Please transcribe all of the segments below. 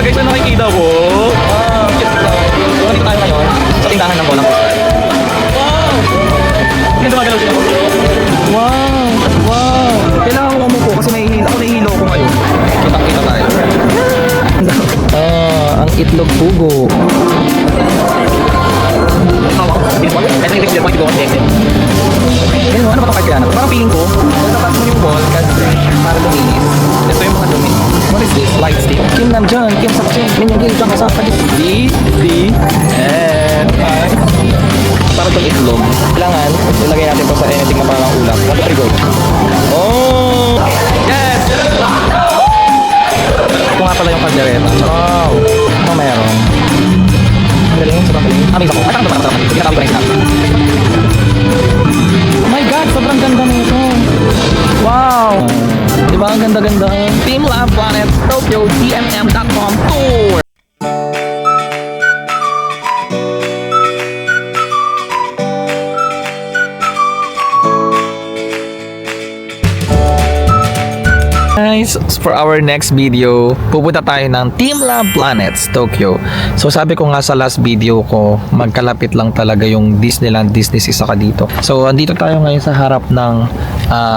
Guys, ano nakikita ko? Ulit tayo ngayon sa tindahan ng bolang postal. Wow! Hindi gumagalaw sila. Wow! Wow! Kailangan ko umupo kasi nahihilo ko ngayon. Kitang-kita tayo. Ang itlog pugo. Ano ba ito kaya? Parang feeling ko, natatas mo yung ball kasi para luminis. Ito yung mga dumi. What is this? Light stick. Kim Namjoon, Kim Sakchen, Minyang Gil, Jang Kasapa, D, and I. Para itong itlog. Kailangan, ilagay natin ito sa anything na parang ulam. 1, 2, 3, go. Oh! Yes! Ito nga pala yung kaldereta. Wow! Ito meron. Ang galing, sobrang galing. Amazing ako. Ay, takot ba? Hindi natawag ko na yung snap. Oh my God, sobrang ganda nito. Wow! Diba ang ganda-ganda? Team Lab Planet Tokyo TMM.com Tour! Guys, for our next video, pupunta tayo ng Team Lab Planets Tokyo. So sabi ko nga sa last video ko, magkalapit lang talaga yung Disneyland Disney Sea saka dito. So andito tayo ngayon sa harap ng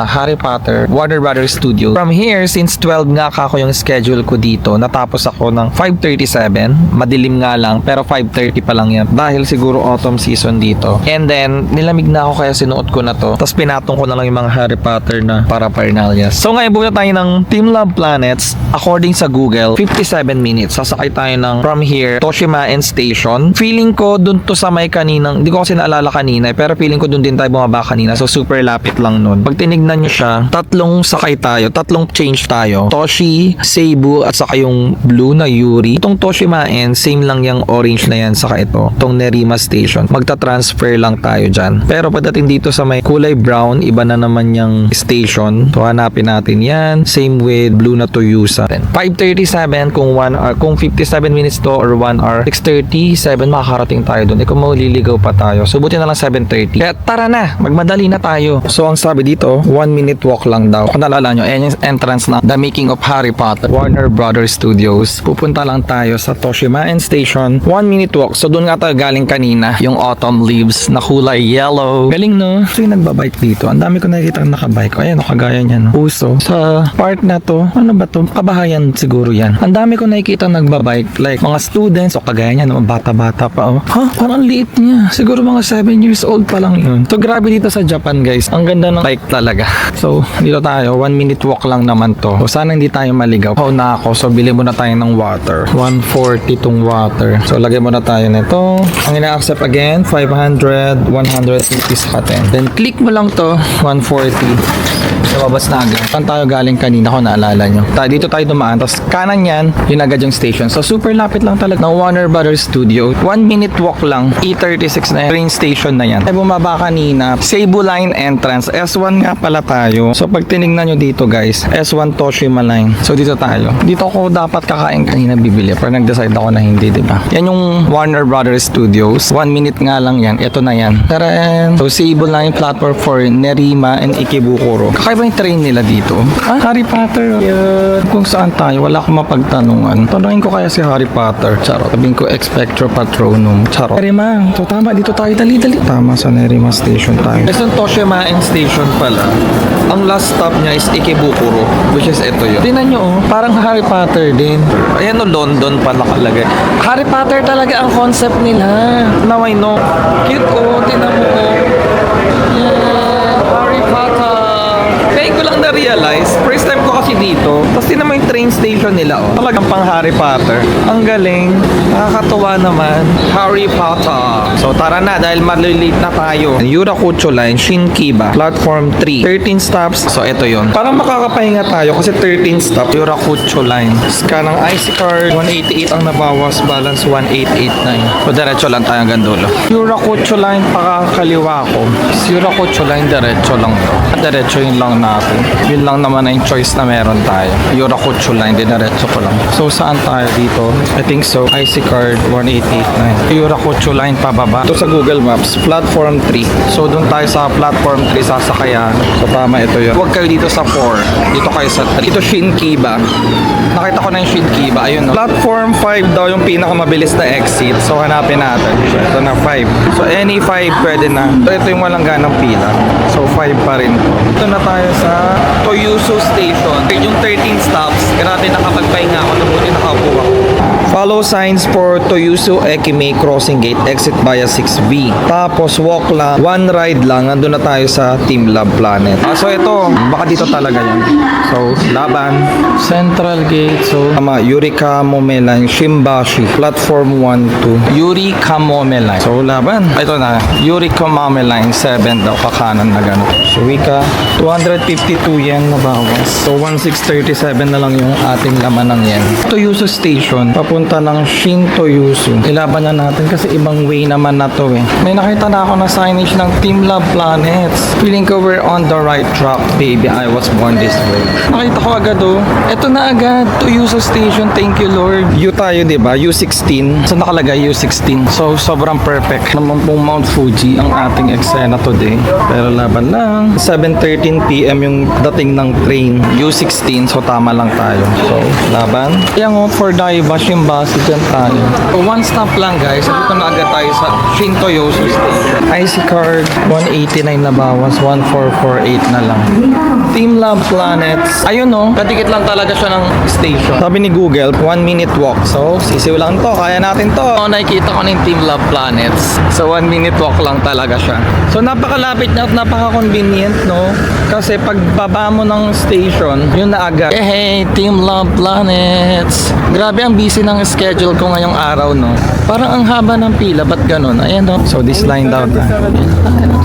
Harry Potter Warner Brothers Studio. From here, since 12 nga ako yung schedule ko dito, natapos ako ng 5:37. Madilim nga lang, pero 5:30 pa lang yan. Dahil siguro autumn season dito. And then, nilamig na ako kaya sinuot ko na to. Tapos pinatong ko na lang yung mga Harry Potter na paraphernalia. So ngayon, pupunta tayo ng Team Lab Planets. According sa Google, 57 minutes. Sasakay tayo ng from here, Toshimaen Station. Feeling ko dun to sa may kaninang, hindi ko kasi naalala kanina, pero feeling ko dun din tayo bumaba kanina. So super lapit lang nun. Pag tinignan nyo siya, tatlong sakay tayo, tatlong change tayo. Toshi, Seibu, at saka yung blue na Yuri. Itong Toshimaen, same lang yung orange na yan, saka ito. Itong Nerima Station. Magta-transfer lang tayo dyan. Pero pagdating dito sa may kulay brown, iba na naman yung station. So hanapin natin yan. Same with blue na Toyusa. 5:37 kung 1 hour, kung 57 minutes to or 1 hour, 6:37 makakarating tayo doon. Kung mauliligaw pa tayo, subutin na lang 7:30. Kaya tara na, magmadali na tayo. So ang sabi dito, 1 minute walk lang daw. Kung naalala nyo, ayan yung entrance na The Making of Harry Potter, Warner Brothers Studios. Pupunta lang tayo sa Toshimaen Station. 1 minute walk. So doon nga tayo galing kanina, yung autumn leaves na kulay yellow. Galing no? So yung nagbabike dito, ang dami ko nakikita nakabike. Ayan, kagaya niya no. Uso. Sa part na to, ano ba to? Kabahayan siguro yan. Ang dami ko nakikita nagbabike, like mga students o kagaya niya, mga bata-bata pa. Oh. Ha? Parang liit niya. Siguro mga 7 years old pa lang yun. So grabe dito sa Japan guys. Ang ganda ng bike talaga. So dito tayo, 1 minute walk lang naman to. So sana hindi tayo maligaw. Oh na ako. So bili muna tayo ng water. 140 tong water. So lagay muna tayo nito. Ang ina-accept again, 500, 150 sa 10. Then click mo lang to, 140. Lumabas na agad. Saan tayo galing kanina ko naalala nyo. Dito tayo dumaan. Tapos kanan yan, yun agad yung station. So super lapit lang talaga ng Warner Brothers Studio. 1 minute walk lang. E36 na yan. Train station na yan. Ay bumaba kanina. Seibu Line entrance. S1 nga pala tayo. So pag tinignan nyo dito guys, S1 Toshima Line. So dito tayo. Dito ako dapat kakain kanina bibili. Pero nag-decide ako na hindi, diba? Yan yung Warner Brothers Studios. 1 minute nga lang yan. Ito na yan. Taran! So Seibu Line platform for Nerima and Ikebukuro. Kakaiba yung train nila dito. Ah, Harry Potter. Yan. Kung saan tayo, wala akong mapagtanungan. Tanungin ko kaya si Harry Potter. Charot. Sabihin ko Expectro Patronum. Charot. Nerima. So tama, dito tayo. Dali-dali. Tama, sa Nerima Station tayo. Sa Toshimaen Station pala, ang last stop niya is Ikebukuro, which is ito yun. Tingnan nyo, oh. Parang Harry Potter din. Ayan o, London pala kalagay. Harry Potter talaga ang concept nila. Now I know. Cute oh. Tingnan mo oh. Yeah. Harry Potter. Kaya ko lang na-realize, first time ko kasi dito, tapos din naman yung train station nila, oh. Talagang pang Harry Potter. Ang galing. Nakakatuwa naman. Harry Potter. So tara na, dahil malilate na tayo. Yurakucho Line, Shinkiba, Platform 3. 13 stops. So ito yon. Parang makakapahinga tayo kasi 13 stops. Yurakucho Line. Scan ng IC card. 188 ang nabawas. Balance 1889. So diretso lang tayo hanggang dulo. Yurakucho Line, pakakaliwa ko. Yurakucho Line, diretso lang to. Diretso yun lang natin. Yun lang naman na yung choice na meron tayo. Yurakucho Line, dinaretso ko lang. So saan tayo dito? I think so. IC card 1889. Yurakucho Line pababa. Ito sa Google Maps, Platform 3. So doon tayo sa Platform 3 sasakayan. So tama ito yun. Huwag kayo dito sa 4. Dito kayo sa 3. Ito Shinkiba. Nakita ko na tayong Shinkiba. Ayun, no? Platform 5 daw yung pinakamabilis na exit. So, hanapin natin. So, ito na 5. So, any 5 pwede na. So, ito yung walang ganang pila. So, 5 pa rin to. Ito na tayo sa Toyusu Station. Yung 13 stops. Grabe, nakapagpahinga ako. Nabuti nakaupo ako. Follow signs for Toyusu Ekime Crossing Gate, exit via 6B. Tapos walk lang, one ride lang, nandun na tayo sa Team Lab Planet. So ito, baka dito talaga yan. So, laban. Central Gate, so Yuri Kamome Line, Shimbashi, Platform 1, 2. Yuri Kamome Line. So, laban. Ito na, Yuri Kamome Line, 7 daw, kakanan na gano'n. So, wika, 252 yen na bawas. So, 1637 na lang yung ating laman ng yen. Toyusu Station, papunta ng Shintoyusu. Ilaban na natin kasi ibang way naman na to eh. May nakita na ako na signage ng Team Lab Planets. Feeling ko we're on the right track, baby. I was born this way. Nakita ko agad oh. Ito na agad. Toyusu Station. Thank you, Lord. U tayo, diba? U16. So, nakalagay U16. So, sobrang perfect. Naman pong Mount Fuji ang ating eksena today. Pero laban lang. 7:13 PM yung dating ng train. U16. So, tama lang tayo. So, laban. Yang for Daiba, Shimbasi, dyan tayo. So, one stop lang guys. Dito na agad tayo sa Shintoyosu Station. IC card, 189 na bawas, 1448 na lang. Team Lab Planets. Ayun no, katikit lang talaga siya ng station. Sabi ni Google, 1 minute walk. So, sisiw lang to. Kaya natin to. Nakikita ko na yung Team Lab Planets. So, 1 minute walk lang talaga siya. So, napakalapit na at napaka-convenient, no? Kasi pag baba mo ng station, yun na agad. Hey, Team Lab Planets. Grabe ang busy ng schedule ko ngayong araw, no? Parang ang haba ng pila, ba't ganun? Ayan, no? So, this line down na.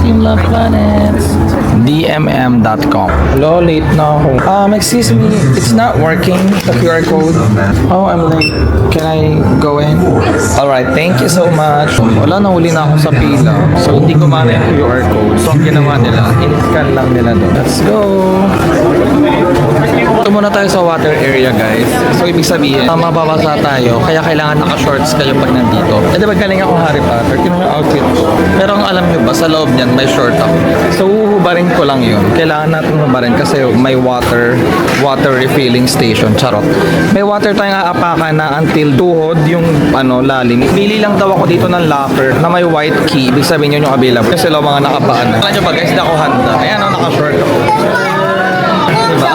Team Lab Planets. DMM.com. Hello, late na ako. Excuse me, it's not working, the QR code. Oh, I'm late. Can I go in? Alright, thank you so much. Wala, nahuli na ako sa pila. So, hindi ko mana yung QR code. So, ang ginawa nila, in-scan lang nila doon. Let's go! Ito muna tayo sa water area, guys. So, ibig sabihin, mababasa tayo. Kaya kailangan naka-shorts kayo pag nandito. Eh, diba galing ako Harry Potter? Kino yung outfit ko. Pero ang alam nyo ba, sa loob niyan, may short ako. So, huhubarin ko lang yun. Kailangan natin hubarin kasi may water refilling station. Charot. May water tayong aapakan na until tuhod yung lalim. Pili lang daw ako dito ng locker na may white key. Ibig sabihin yun yung available. Kasi sila mga nakapaan. Alam nyo ba guys, hindi ako handa. Ayan o, naka-short ako. Diba?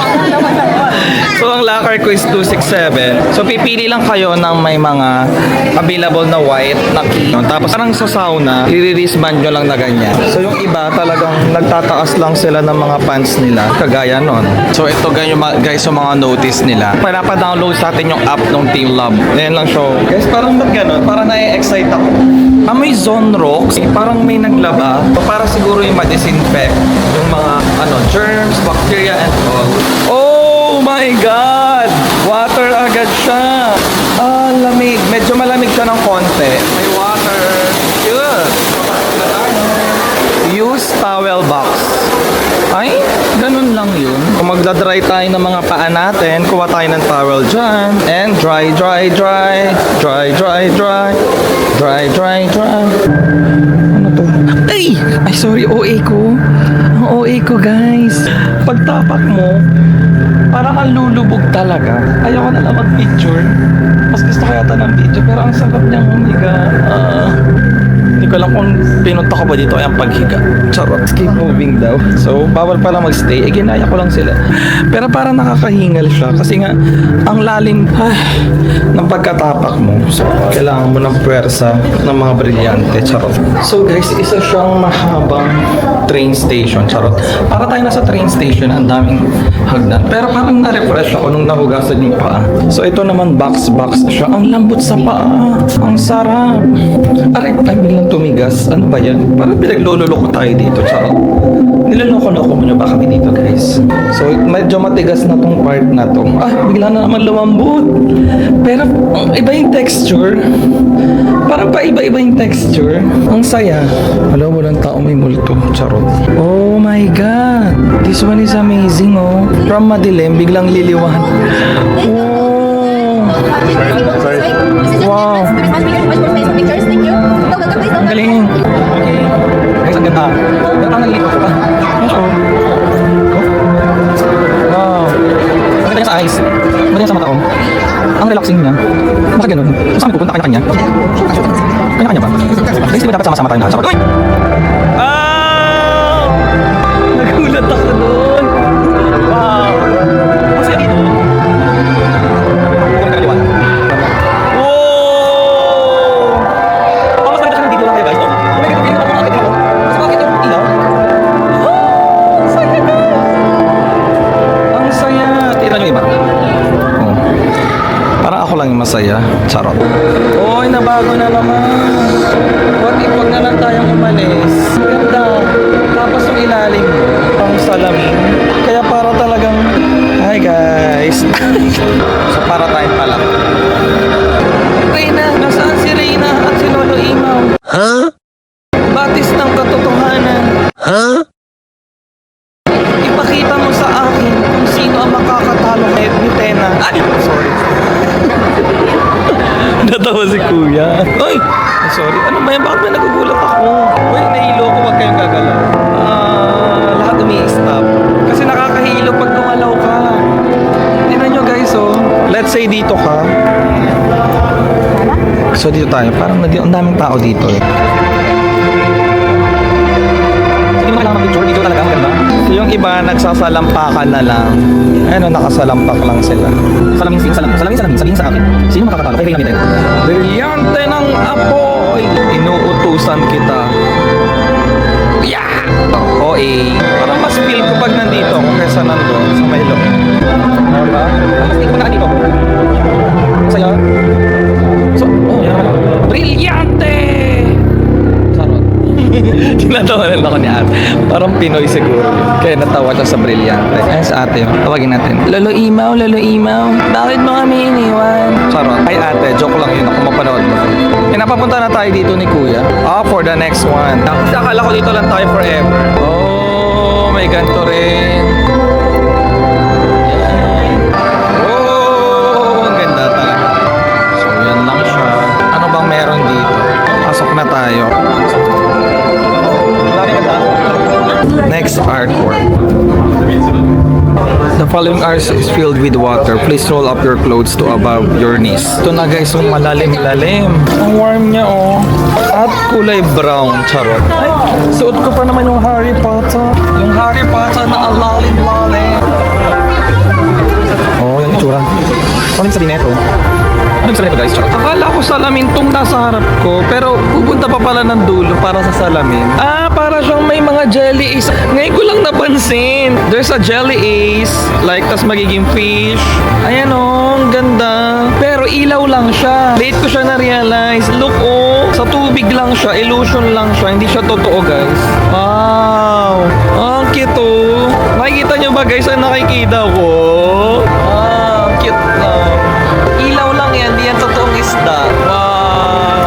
So, ang locker ko is 267. So, pipili lang kayo ng may mga available na white na key. Tapos, parang sa sauna, i-wristband nyo lang na ganyan. So, yung iba talagang nagtataas lang sila ng mga pants nila. Kagaya nun. So, ito guys, yung mga notice nila. Pinapadownload sa atin yung app ng Team Lab. Ayan lang show. Guys, parang ba't ganun? Parang na-excite ako. May Zone Rocks. Parang may naglaba. So, para siguro yung ma-disinfect yung mga germs, bacteria, and all. Oh my God! Water agad siya. Lamig. Medyo malamig siya ng konti. May water. Good. Use towel box. Ay, ganun lang yun. Kung magdadry tayo ng mga paa natin, kuha tayo ng towel dyan. And dry, dry, dry. Dry, dry, dry. Dry, dry, dry. Ano to? Ay! Ay, sorry, OA ko. Ang OA ko, guys. Pagtapak mo, parang ang lulubog talaga. Ayoko na lang mag-picture. Mas gusto ko yata ng video, pero ang sarap niyang humiga. Hindi ko alam kung pinunta ko ba dito ay ang paghiga. Charot. Keep moving daw. So, bawal pala magstay. Ginaya ko lang sila. Pero parang nakakahingal siya. Kasi nga, ang lalim ng pagkatapak mo. So, kailangan mo ng puwersa ng mga brilyante. Charot. So, guys, isa siyang mahabang train station. Charot. Para tayo nasa train station, ang daming hagdan. Pero parang na-refresh ako nung nahugasan yung paa. So, ito naman box siya. Ang lambot sa paa. Ang sarap. Aray, biglang tumigas. Ano ba yan? Parang pinagluloko tayo dito. Charot. Niloloko-loko mo na ba kami dito, guys? So, medyo matigas na tong part na to. Bigla na naman lumambot. Pero, iba yung texture. Parang pa iba-iba yung texture. Ang saya. Wala, walang tao may multo. Charot. Oh my God. This one is amazing, oh. From madilim, biglang liliwan. Oh. Wow. Ang galing. Okay. Guys, ang ganda. Ganda ang nalito ko pa. Yes, oh. Wow. Maganda sa eyes. Maganda sa mata ko. Ang relaxing niya. Bakit ganun? Saan kami pupunta? Kanya-kanya? Kanya-kanya ba? Guys, di ba dapat sama-sama tayo lahat? Uy! Ah! Nagulat ako doon. Wow! Ang saya dito. Wow! Oh, mas maganda siya ng video lang kayo guys. May ganun din naman dito. Mas bakit yung ilaw? Ang saya ka! Ang saya! Tira nyo iba? Oh. Parang ako lang yung masaya. Charot. Oy, nabago na naman. What if wag na lang tayong umalis? Ganda. Tapos yung ilalim mo, pang salamin. Kaya para talagang, hi guys. So para tayong pala. Reyna, nasaan si Reyna at si Lolo Imaw? Huh? Batis ng katotohanan. Huh? Ipakita mo sa akin kung sino ang makakatalo kay Mitena. Sorry. Natawa si Kuya. Ay! Sorry. Ano ba yan? Bakit ba nagugulat ako? Uy, nahilo ko. Huwag kayong gagalaw. Lahat umi-stop. Kasi nakakahilo pag gumalaw ka. Tingnan nyo guys, oh. Let's say dito ka. So dito tayo. Parang ang daming tao dito eh. Hindi mo kailangan mag-picture. Dito talaga maganda. So yung iba nagsasalampakan na lang. Ayun, nakasalampak lang sila. Salamin sa akin. Sino makakatalo? Kay Reyna Mitena. Brilyante ng apoy! Inuutusan kita. Yeah! OA. Parang mas feel ko pag nandito ako kaysa nandun sa Milo. Diba? Mas feel ko na dito. Masaya. So, oh, yan naman. Brilyante! Charot. Tinatawanan ako ni ate. Parang Pinoy siguro. Kaya natawa siya sa brilyante. Ayun sa ate. Tawagin natin. Lolo Imaw, Lolo Imaw. Bakit mo kami iniwan? Charot. Ay ate, joke lang yun. Ako mapanood mo. Napapunta na tayo dito ni Kuya. For the next one. Akala ko dito lang tayo forever. Oh, may ganito rin. Oh, ang ganda talaga. So, yan lang siya. Ano bang meron dito? Pasok na tayo. Next artwork. The following art is filled with water. Please roll up your clothes to above your knees. Ito na guys, yung malalim-lalim. Ang warm niya oh. At kulay brown. Charot. Ay, suot ko pa naman yung Harry Potter. Yung Harry Potter na alalim-lalim. Oh, yung itsura. Ano yung sabi neto? Ano yung sabi neto guys? Charot. Akala ko salamin tong nasa harap ko. Pero pupunta pa pala ng dulo para sa salamin. Para siyang may mga jelly ace. Ngayon ko lang napansin. There's a jelly ace. Like, tas magiging fish. Ayan oh, ang ganda. Pero ilaw lang siya. Late ko siya na-realize. Look oh, sa tubig lang siya. Illusion lang siya. Hindi siya totoo guys. Wow. Ang cute oh. Nakikita nyo ba guys ang nakikita ko? Ang cute na. Ilaw lang yan. Di yan totoong isda. Wow.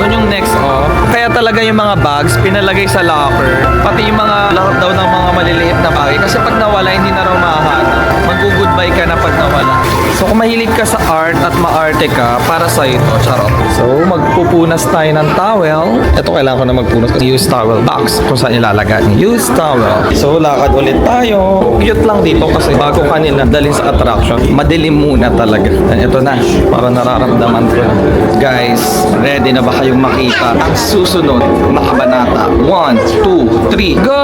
Doon yung next oh. Kaya talaga yung mga bags pinalagay sa locker. Pati yung mga lahat daw ng mga maliliit na bagay. Kasi pag nawala, hindi na raw mahanap. Mag-goodbye ka na pag nawala. So kung mahilig ka sa art at maarte ka, para sa ito, charot. So magpupunas tayo ng towel. Ito kailangan ko na magpunas kasi used towel box kung saan ilalagay. Used towel. So lakad ulit tayo. Cute lang dito kasi bago kanila dalhin sa attraction, madilim muna talaga. And ito na, para nararamdaman ko na. Guys, ready na ba kayong makita ang susunod na kabanata? 1, 2, 3, go!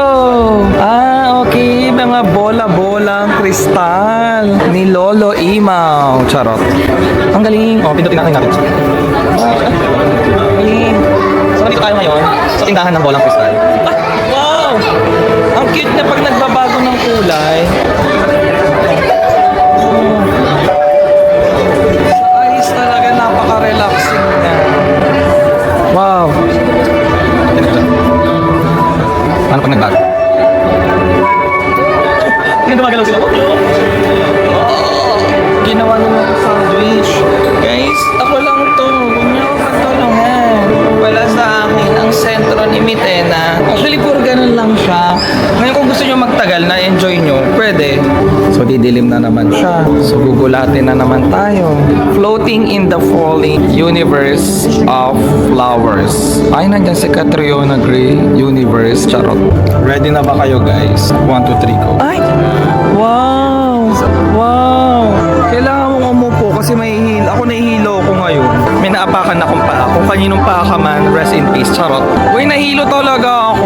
Okay, mga bola-bolang kristal ni Lolo Imaw. Charot. Ang galing. Oh, pindutin natin. Galing. So, nandito tayo ngayon sa tindahan ng bolang kristal. Wow! Ang cute na pag nagbabago ng kulay. Sa ayos talaga, napaka-relaxing na. Wow! Paano pag nagbago? Hindi gumagalaw sila. Ginawa nila ng sandwich. Guys, ako lang to. Huwag niyo ako patulungan. Wala sa akin ang sentro ni Mitena. Actually, puro ganun lang siya. Ngayon kung gusto niyo magtagal na enjoy niyo, pwede. So, didilim na naman siya. So, gugulatin na naman tayo. Floating in the falling universe of flowers. Ay, nandyan si Catriona Gray Universe. Charot. Ready na ba kayo, guys? 1, 2, 3, go. Ay! Wow! Wow! Kailangan mong umupo kasi ako nahihilo ko ngayon. May naapakan akong paa. Kung kaninong paa ka man, rest in peace. Charot. Uy, nahilo talaga ako.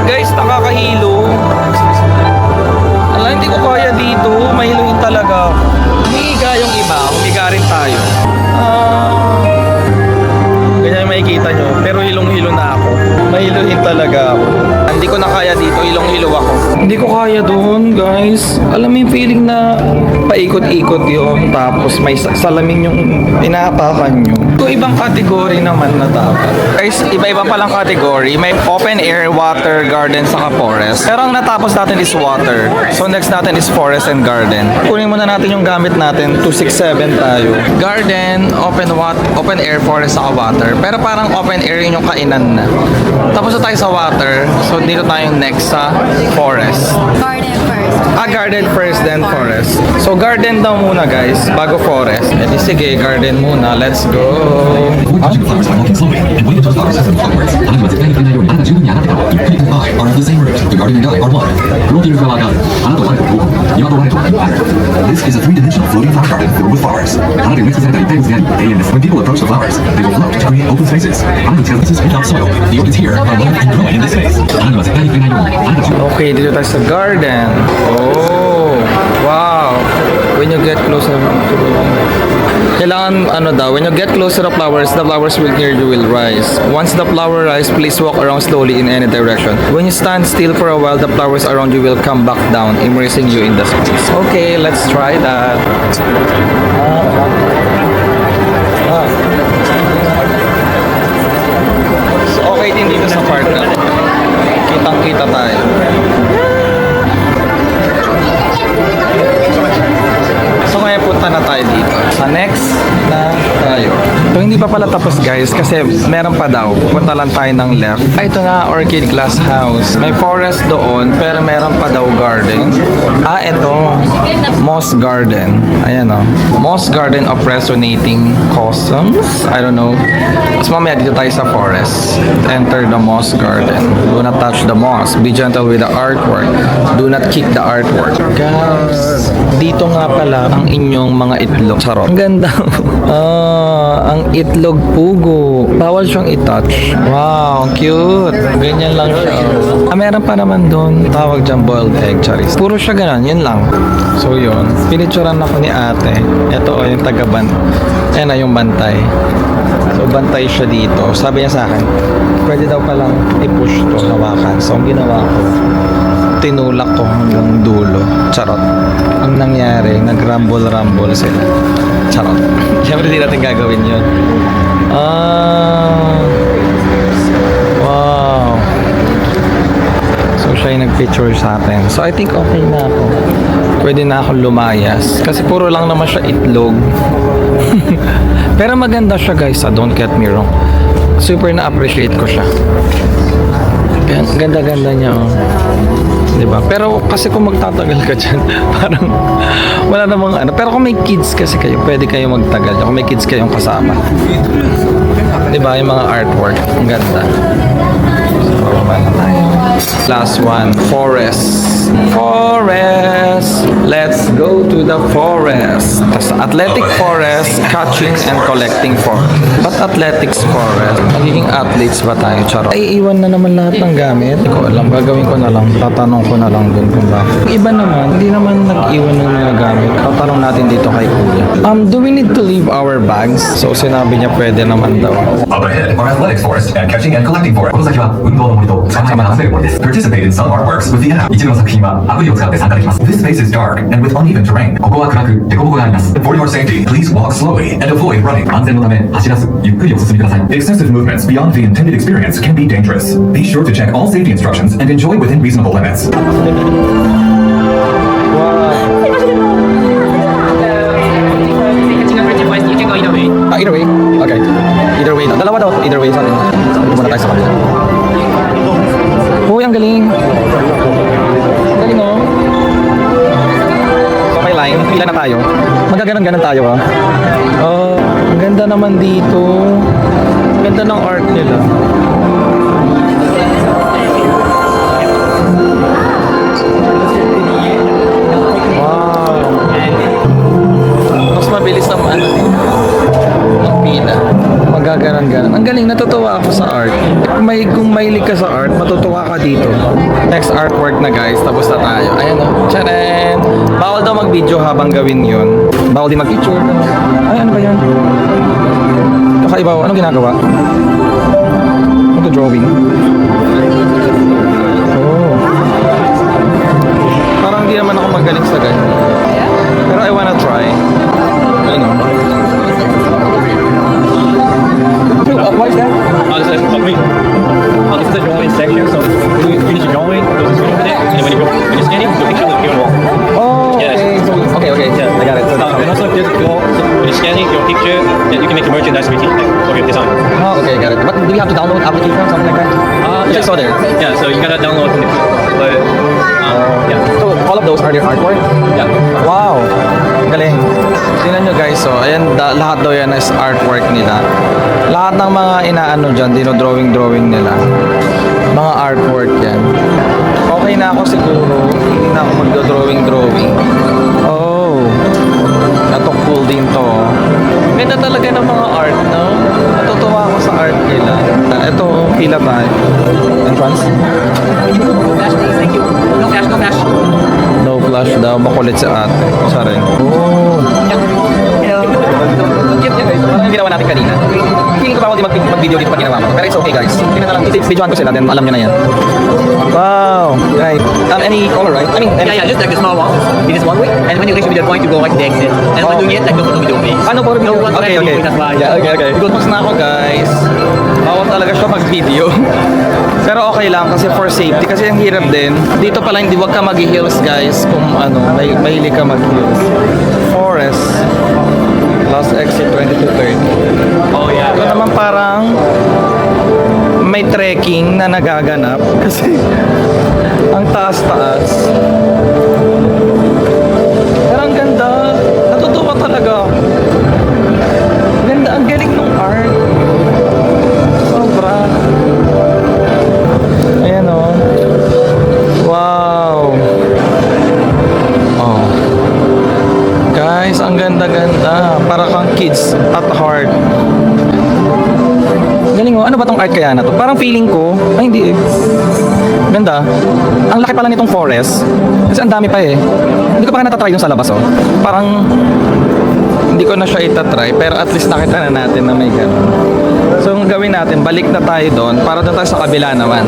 Guys, nakakahilo. Ala, hindi ko kaya dito. Mahiluin talaga ako. Humiga yung iba. Humiga rin tayo. Ganyan yung makikita nyo. Pero hilong-hilo na ako. Mahiluin talaga ako. Hindi ko na kaya dito. Hilong-hilo ako. Hindi ko kaya doon, guys. Alam mo yung feeling na paikot-ikot yun. Tapos may salamin yung inaapakan nyo. Ito ibang category naman na dapat. Guys, iba-iba palang category. May open air, water, garden, saka forest. Pero ang natapos natin is water. So next natin is forest and garden. Kunin muna natin yung gamit natin. 267 tayo. Garden, open air, forest, saka water. Pero parang open air yun yung kainan na. Tapos na tayo sa water. So dito tayo next sa forest. Garden first. Garden first, then forest. So garden daw muna guys, bago forest. Eh di sige, garden muna. Let's go. Touching the flowers by walking slowly and waiting until flowers have flowers. 하나님은 색깔이 빛나요. 하나가 지우는 야나가. You couldn't buy are of the same root. The garden and I are one. Floating flower garden. 하나도 원해 도. 이마도 원해 도. This is a three-dimensional floating flower garden filled with flowers. 하나를 믹스해서 이때고 지난 day and this. When people approach the flowers, they will float to create open spaces. 하나는 terraces without soil. The orchids here are living and growing in this space. 하나님은 색깔이 빛나요. 하나가 지우는 Okay, dito tayo sa garden. Oh, wow. When you get closer to kailangan when you get closer to the flowers will near you will rise. Once the flower rise, please walk around slowly in any direction. When you stand still for a while, the flowers around you will come back down, immersing you in the space. Okay, let's try that. So, okay din dito sa park na. Kitang-kita tayo. So ngayon punta na tayo dito. Sa next na tayo. So hindi pa pala tapos guys kasi meron pa daw. Punta lang tayo ng left. Ito na Orchid Glass House. May forest doon pero meron pa daw garden. Ito. Moss Garden. Ayan o. Moss Garden of Resonating Cosmos. I don't know. Tapos mamaya dito tayo sa forest. Enter the Moss Garden. Do not touch the moss. Be gentle with the artwork. Do not kick the artwork. Guys, dito nga pala ang inyong mga itlog. Charot. Ang ganda. Ang itlog pugo. Bawal siyang i-touch. Wow, cute. Ganyan lang siya. Meron pa naman doon. Tawag dyan boiled egg, charis. Puro siya ganun. Yun lang. So yun. Pinicturan ako ni ate. Ito yung taga-ban. Ayan na yung bantay. So bantay siya dito. Sabi niya sa akin, pwede daw palang i-push to, hawakan. So ang ginawa ko, tinulak ko hanggang dulo. Charot. Ang nangyari, nag-rumble-rumble sila. Charot. Siyempre di natin gagawin yun. Wow. So siya yung nag-picture sa atin. So I think okay na ako. Pwede na ako lumayas. Kasi puro lang naman siya itlog. Pero maganda siya guys. Don't get me wrong. Super na-appreciate ko siya. Ganda-ganda niya, oh. Diba? Pero kasi kung magtatagal ka dyan, parang wala namang ano. Pero kung may kids kasi kayo, pwede kayo magtagal. Kung may kids kayong kasama. Diba? Yung mga artwork. Ang ganda. So, na tayo. Last one. Forest. Forest. Let's go to the forest. Tas athletic forest, catching and collecting forest. But athletics forest. Magiging athletes ba tayo? Charot. Ay, iwan na naman lahat ng gamit. Hindi ko alam. Gagawin ko na lang. Tatanong ko na lang dun kung bakit. Iba naman, hindi naman nag-iwan ng mga gamit. Tatanong natin dito kay Kuya. Do we need to leave our bags? So, sinabi niya pwede naman daw. Up ahead are athletics forest and catching and collecting forest. この先は運動の森と参加が遊べる森です。Participate in some artworks with the app. 一部の作品はアプリを使って参加できます。This space is dark and with uneven terrain. ここは暗く、凸凹があります。For your safety, please walk slowly and avoid running. 安全のため走らず、ゆっくりお進みください。Excessive movements beyond the intended experience can be dangerous. Be sure to check all safety instructions and enjoy within reasonable limits. Either way. Okay. Either way. Dalawa daw. Either way sa atin. Dito muna tayo sa kanila. Uy, ang galing. Ang galing, oh. Okay, line. Pila na tayo. Magaganon-ganon tayo, ah. Ang ganda naman dito. Ang ganda ng art nila. bilis ang ano ang pila. Magaganan-ganan. Ang galing, natutuwa ako sa art. Kung mahilig ka sa art, matutuwa ka dito. Next artwork na guys, tapos na tayo. Ayan o, tcharan! Bawal daw mag-video habang gawin yun. Bawal din mag-picture. Ay, ano ba yan? Kakaiba, anong ginagawa? Ito drawing. Oh. Parang di naman ako magaling sa ganyan. Pero I wanna try. Ayun o. What is that? This is the drawing section. So when you finish your drawing, there's a screen with it, and when you're scanning, the picture will appear on the wall. Oh, Yes. okay. Okay. Yeah. I got it. And also there's a wall. So when you're scanning your picture, then you can make a merchandise with it, like of your design. Oh, okay, got it. But do we have to download application or something like that? Yeah. Just so there. Yeah. So you gotta download from the but yeah. So all of those are their artwork? Yeah. Wow. Galing. Tingnan nyo guys, so ayan, lahat daw yan is artwork nila. Lahat ng mga inaano dyan, dino-drawing nila. Mga artwork yan. Okay na ako siguro. Hindi na ako magdo-drawing. Oh. Ito cool din to. Ganda talaga ng mga art, no? Natutuwa ako sa art nila. Ito, pila tayo. Entrance? No flash daw. Makulit si ate. Sorry. Oh. Parang ginawa natin kanina. Feeling ko bawal din mag-video dito pag ginawa mo. Pero it's okay guys. Tingnan na lang. Videoan ko sila. Then alam nyo na yan. Wow. Right. Any color, right? I mean, Yeah, just like a small wall. It is one way, and when you reach the point, you go like the exit. And when doing it, like don't do face. Ano po No one Okay. That's why. Yeah, okay. Good na ako guys. Bawal talaga siya mag-video. Pero okay lang kasi for safety. Kasi ang hirap din. Dito pala hindi wag ka mag-heels guys. Kung ano, mahilig ka mag-heels. Forest. Last exit 2230. Oh yeah. Ito naman parang may trekking na nagaganap kasi ang taas-taas. Pero ang ganda. Natutuwa talaga. Ganda. Ang galing ng art. Sobra. Ayan o. Wow. Oh. Guys, ang ganda-ganda. Para kang kids at heart. Galing mo. Ano ba tong art kaya na to? Parang feeling ko, ay hindi eh. Ganda. Ang laki pala nitong forest. Kasi ang dami pa eh. Hindi ko pa nga natatry dun sa labas oh. Parang hindi ko na siya itatry pero at least nakita na natin na may gano'n. So ang gawin natin, balik na tayo doon para doon tayo sa kabila naman.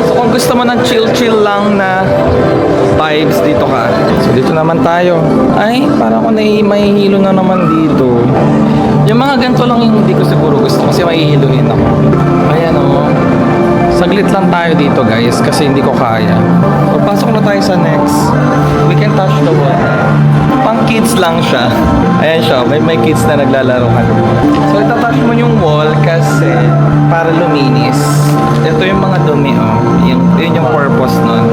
So kung gusto mo ng chill lang na vibes, dito ka. So dito naman tayo. Ay, parang ako mahihilo na naman dito. Yung mga ganito lang yung hindi ko siguro gusto kasi mahihiluhin ako. Ayan o. Saglit lang tayo dito guys kasi hindi ko kaya. So pasok na tayo sa next. We can touch the water. Pang kids lang siya. Ayan siya. May kids na naglalaro ka. So itatouch mo yung wall kasi para luminis. Ito yung mga dumi oh. Yun yung purpose nun.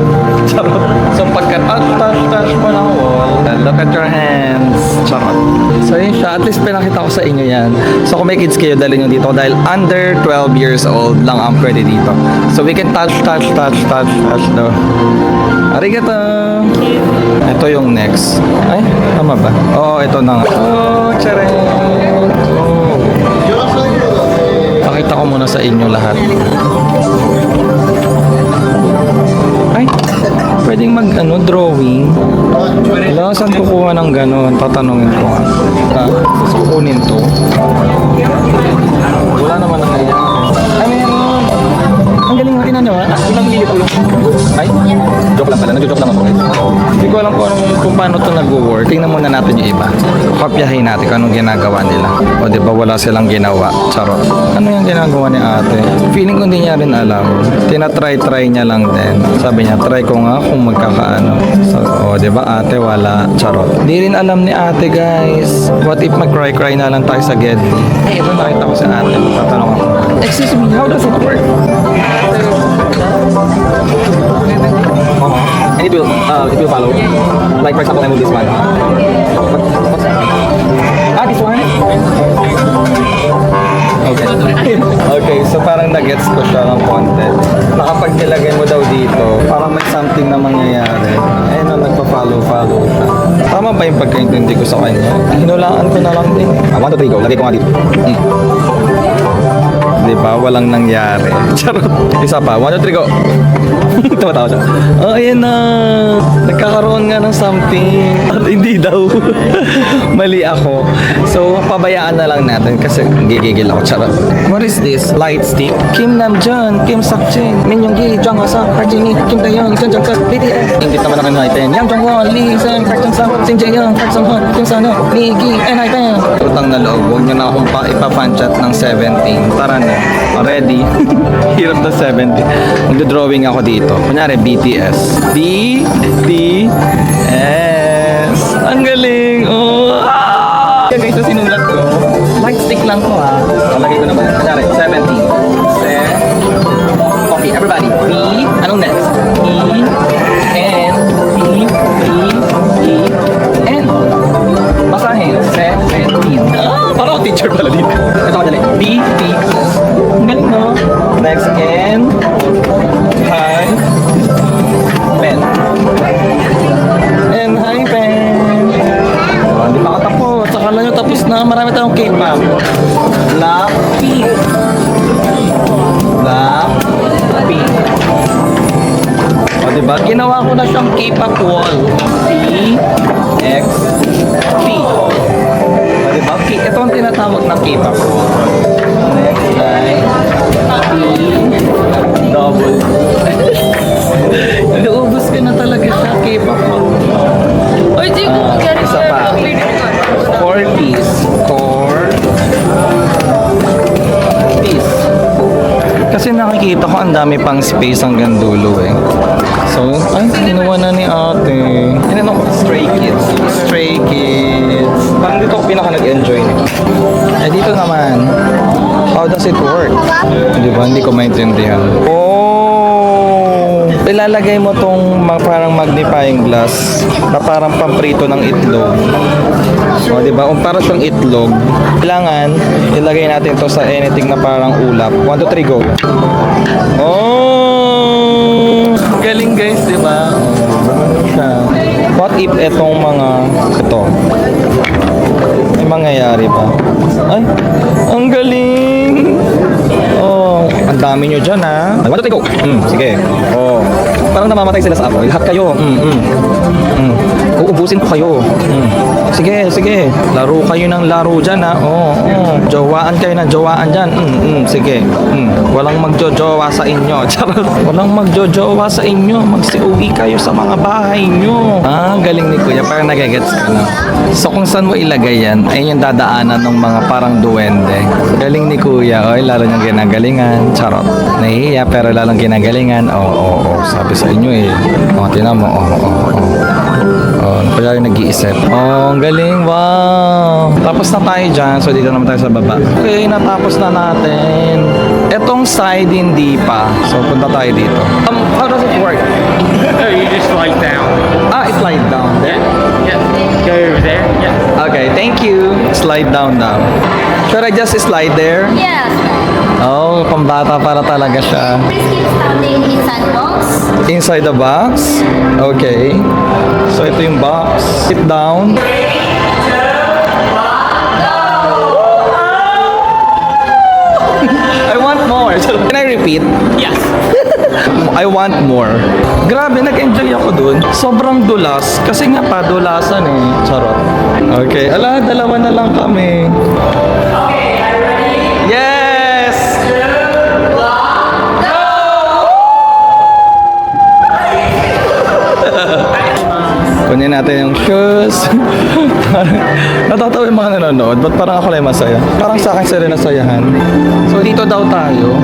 Charot. So pagka-touch mo ng wall, look at your hands. Charot. So yun siya. At least pinakita ko sa inyo yan. So kung may kids kayo, dalhin nyo dito. Dahil under 12 years old lang ang pwede dito. So we can touch no. Arigato. Ito yung next. Ay, tama ba? Oo, ito na nga. Oh, charing. Oh. Pakita ko muna sa inyo lahat. Ay, pwedeng drawing. Wala, saan kukuha ng gano'n? Tatanungin ko nga. Tapos kukunin to. Wala naman na kaya. Ay, meron. Ang galing nga, tinan nyo ha. Ilang minute ko yung... Ay, joke lang pala. Nag-joke lang ako. Hindi ko alam kung paano ito nag-work. Tingnan muna natin yung iba. Kopyahin natin kung anong ginagawa nila. O diba wala silang ginawa. Charot. Ano yung ginagawa ni ate? Feeling ko hindi niya rin alam. Tinatry niya lang din. Sabi niya, try ko nga kung magkakaano. So, o diba ate, wala. Charot. Hindi rin alam ni ate guys. What if mag-cry na lang tayo sa Gedli? Eh, ito nakita ko si ate. Tatanong ako. Excuse me, how does it work? And it will follow. Like for example, I move this one. What's that? Ah, this one? Okay. Okay, so parang nag-gets ko siya ng content. Nakapag nilagay mo daw dito, parang may something na mangyayari. Ayun na, nagpa-follow siya. pa yung pagkaintindi ko sa kanya. Hinulaan ko na lang din. 1, 2, 3, go. Lagay ko nga dito. Di ba? Walang nangyari. Charot. Isa pa. 1, 2, 3, go. Tumatawa siya. Oh, ayan na. Nagkakaroon nga ng something. At hindi daw. Mali ako. So, pabayaan na lang natin kasi gigigil ako. Charot. What is this? Light stick? Kim Namjoon, Kim Sakjin, Min Yoongi, Jung Hwa-suk, Park Ji-min, Kim Taehyung, Jung Jung-suk, BTS. Ingit naman ako ng Hypen. Yang Jong-won, Lee Seung, Park Jung-suk, Shin Jae-young, Park Sung-hoon, Kim Sano, Lee Gi, and Hypen. Utang na loob. Huwag niyo na akong ipapanchat ng 17. Tara na. Already. Hirap na 17. Magdodrawing ako dito. Kunyari, BTS. BTS. Ang galing. Oh. Yan guys, so sinulat ko. Light stick lang ko ha. Palagay ko naman. Kunyari, 17. Okay, everybody. B. Anong next? E. N. E. N. Basahin. 17. Parang ako teacher pala dito. Ito ka dali. B. Ang galing no? Next, N. Hi. Pen. And hi, pen. Oh, hindi pa ako tapos. Akala nyo tapos na. Marami tayong K-pop. Blackpink. Blackpink. O, diba? Ginawa ko na siyang K-pop wall. T-X-T. O, diba? Ito ang tinatawag na K-pop wall. Next line. T-double. Naubos ko na talaga siya, K-pop wall. Isa pa. Core piece. Kasi nakikita ko ang dami pang space hanggang dulo eh. So, ay, ginawa na ni ate. Yan ako, Stray Kids. Parang dito ako pinaka nag-enjoy nito. Eh, dito naman, how does it work? Di ba, hindi ko maintindihan. Oh! Ilalagay mo tong parang magnifying glass na parang pamprito ng itlog. O, di ba? Kung parang siyang itlog, kailangan ilagay natin to sa anything na parang ulap. 1, 2, 3, go. Oh! Galing guys, di ba? What if etong mga ito? May mangyayari ba? Ay, ang galing! Oh, ang dami nyo dyan ha. 1, 2, 3, go! Sige. Oh. Parang namamatay sila sa apoy. Lahat kayo. Uubusin ko kayo. Sige. Laro kayo ng laro dyan ha. Oh. Jowaan kayo ng jowaan dyan. Sige. Walang magjojowa sa inyo. Charot. Walang magjojowa sa inyo. Magsiuwi kayo sa mga bahay nyo. Ah, galing ni Kuya. Parang nagagets ka na. So kung saan mo ilagay yan, ay yung dadaanan ng mga parang duwende. Galing ni Kuya. Oy, lalo niyang ginagalingan. Charot. Nahihiya pero lalong ginagalingan. Oo. Sabi sa inyo eh. O, tinan mo. Kaya yung nag-iisip. Oh, ang galing. Wow. Tapos na tayo dyan. So, dito naman tayo sa baba. Okay, natapos na natin. Etong side, hindi pa. So, punta tayo dito. How does it work? No, you just slide down. Ah, it slide down. Yeah. Go over there. Yeah. Okay, thank you. Slide down now. Should I just slide there? Yes. Oh, pambata para talaga siya. Please keep standing inside the box. Inside the box? Okay. So, ito yung box. Sit down. I want more. Can I repeat? Yes. I want more. Grabe, nag-enjoy ako dun. Sobrang dulas. Kasi nga pa, dulasan eh. Charot. Okay. Ala, dalawa na lang kami. Yes! Kunin natin yung shoes. Natatawa yung mga nanonood. Ba't parang ako lang masaya? Parang sa akin sila nasayahan. So, dito daw tayo.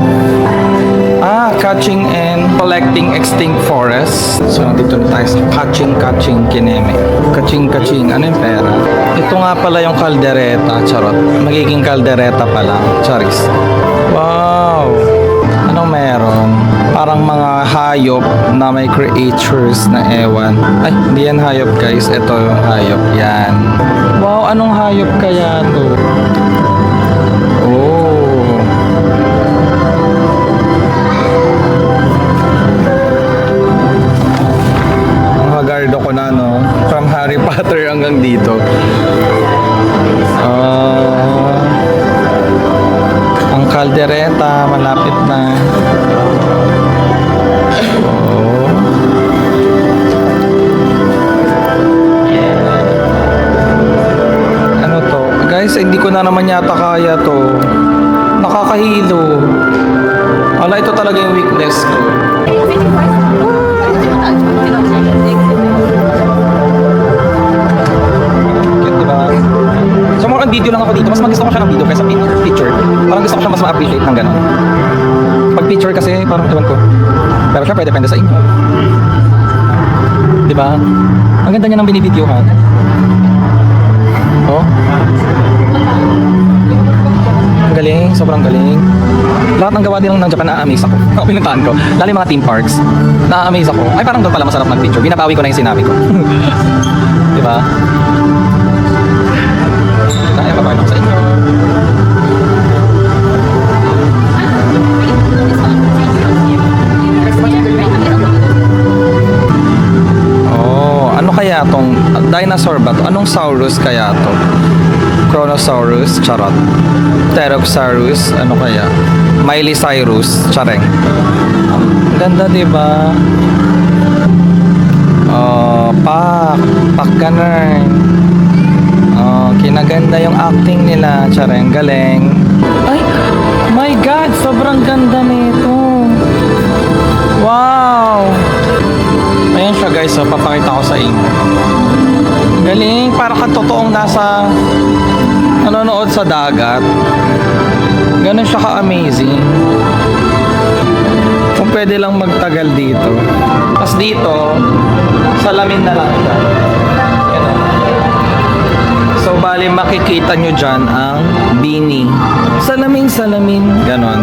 Catching and collecting extinct forests. So, nandito na tayo sa catching kineme. Catching. Ano yung pera? Ito nga pala yung kaldereta. Charot. Magiging kaldereta pala. Charis. Wow! Anong meron? Parang mga hayop na may creatures na ewan. Ay, hindi yan hayop guys. Ito yung hayop. Yan. Wow, anong hayop kaya to? Oh. Mga gardo ko na, no? From Harry Potter hanggang dito. Ang kaldereta, malapit na. Oh. Ano to? Guys, hindi ko na naman yata kaya to. Nakakahilo. Wala, ito talaga yung weakness ko. Cute, diba? So, more on video lang ako dito. Mas gusto ko siya ng video kaysa picture. Parang gusto ko siya mas ma-appreciate ng gano'n. Pag picture kasi, parang ewan ko. Pero syempre, depende sa inyo. Diba? Ang ganda niya ng binibidyohan. Oh. Ang galing, sobrang galing. Lahat ng gawa din ng Japan, na-amaze ako. Pinuntahan ko. Lalo yung mga theme parks. Na-amaze ako. Ay, parang doon pala masarap mag-picture. Binabawi ko na yung sinabi ko. Diba? Kaya pa ako sa inyo. Oh, ano kaya tong dinosaur ba to? Anong saurus kaya to? Chronosaurus, charot. Pterosaurus, ano kaya? Miley-Cyrus, chareng. Ganda, diba? Oh, pak ganun. Oh, kinaganda yung acting nila, chareng, galing. Ay, my God, sobrang ganda nito. Wow! Ayan siya guys, so papakita ko sa inyo. Galing, para kang totoong nasa nanonood sa dagat. Ganun siya ka-amazing. Kung pwede lang magtagal dito. Tapos dito, salamin na lang siya. Ganun. So, bali makikita nyo dyan ang beanie. Salamin. Ganon.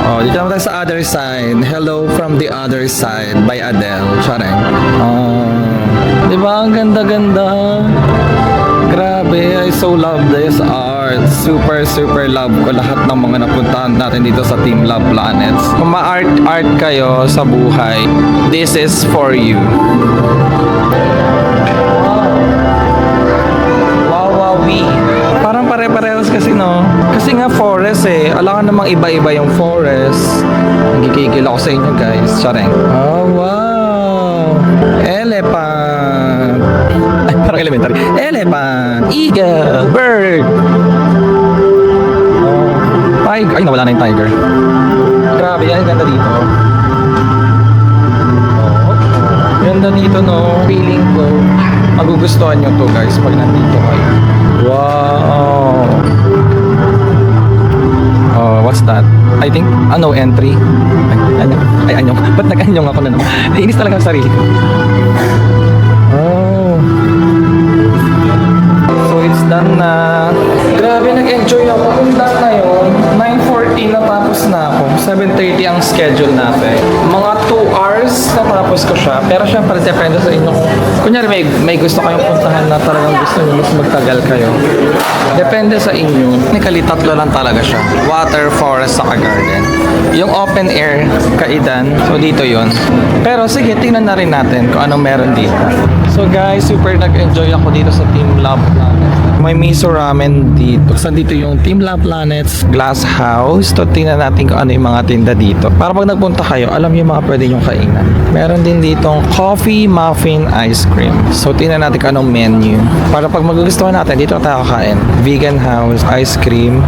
Oh, dito naman tayo sa other side. Hello from the other side by Adele. Chareng. Oh, diba? Ang ganda-ganda. Grabe, I so love this art. Super love ko lahat ng mga napuntahan natin dito sa Team Love Planets. Kung ma-art kayo sa buhay, this is for you. Parang pare-parehas kasi, no? Kasi nga forest eh. Alangan namang iba-iba yung forest. Nagkikigil ako sa inyo guys. Chareng. Oh, wow! Elephant! Ay, parang elementary. Elephant! Eagle! Bird! Oh, tiger. Ay, nawala na yung tiger. Grabe, yan. Ganda dito. Oh, ganda dito, no? Feeling ko magugustuhan nyo to guys pag nandito kayo. Wow! Oh, what's that? I think, no entry. Ay, anyong. Ba't nag-anyong ako na naman? Nainis talaga ang sarili ko. Oh. So, it's done na. Grabe, nag-enjoy ako. Kung done na yun, 9:40 natapos na ako. 7:30 ang schedule natin. Mga 2 hours natapos ko siya. Pero syempre, depende sa inyo. Kunyari, may gusto kayong puntahan na talagang gusto nyo mas magtagal kayo. Depende sa inyo. Technically, 3 lang talaga siya. Water, forest, saka garden. Yung open air, kaidan. So, dito yon. Pero sige, tingnan na rin natin kung anong meron dito. So guys, super nag-enjoy ako dito sa Team Love Planets. May miso ramen dito. So, dito yung Team Love Planets Glass House. So, tingnan natin kung ano yung mga tinda dito. Para pag nagpunta kayo, alam niyo mga pwede yung kainan. Meron din ditong coffee, muffin, ice cream. So, tingnan natin kung anong menu. Para pag magugustuhan natin, dito tayo kakain. Vegan house, ice cream.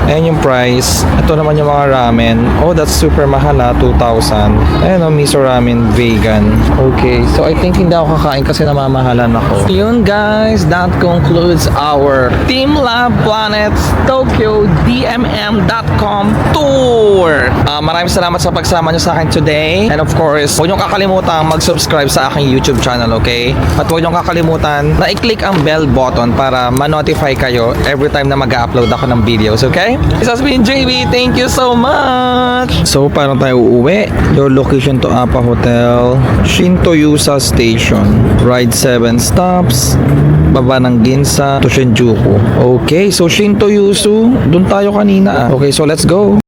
Ayan yung price. Ito naman yung mga ramen. Oh, that's super mahal ha, 2,000. Ayan o, miso ramen, vegan. Okay, so I think hindi ako kakain kasi namamahalan ako. Yun guys, that concludes our Team Love Planets Tokyo DMM.com tour. Maraming salamat sa pagsama nyo sa akin today. And of course, huwag nyo kakalimutan mag-subscribe sa aking YouTube channel, okay? At huwag nyo kakalimutan na i-click ang bell button para ma-notify kayo every time na mag-upload ako ng videos, okay? This has been JB. Thank you so much! So, paano tayo uuwi? Your location to Apa Hotel, Shinto-Yusa Station. Ride 7 stops. Baba ng Ginza to Shinjuku. Okay, so Shinto-Yusu, dun tayo kanina. Okay, so let's go.